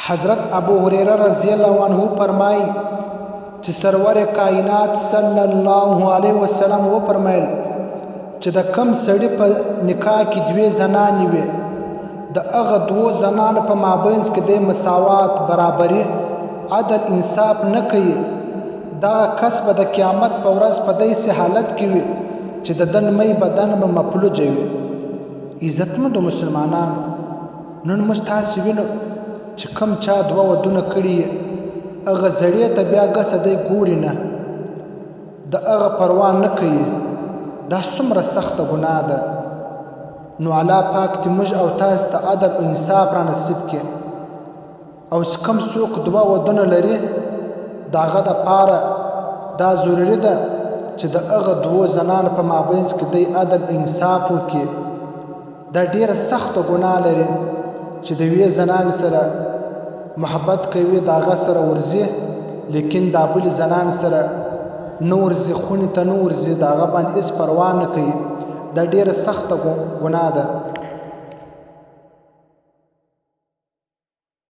حضرت ابو هريره رضی الله عنه فرمای چې سرور کائنات صلی الله علیه وسلم و فرمایل چې د کم سړی په نکاح کې دوه زنانې وي د هغه دوه زنانو په مابینځ کې د مساوات برابرۍ عدل انصاف نه کوي دا کس به د قیامت په ورځ په داسې حالت کې وي چې د دن مې بدن به مفلوج وي. عزتمندو مسلمانانو نن موږ تاسې وینو چې کم چا دوه ودونه کړي هغه زړې ته بیا ګسه دی ګوري نه د هغه پروا نه کوي. دا څومره سخته ګناه ده. نو الله پاک دې موږ او تاسو ته عدل او انصاف را نصیب کړي او کم څوک دوه ودونه لري د هغه دپاره دا ضروري ده چې د هغه دوه زنانو په مابینځ کې دی عدل انصاف وکړي. دا ډیره سخته ګناه لري چې د یوې زنانې سره محبت کوي د هغه سره ورځي لیکن دا بلې زنانې سره نه ورځي خونې ته نه ورځي د هغه باندې هېڅ پروا نه کوي. دا ډیره سخته ګناه ده.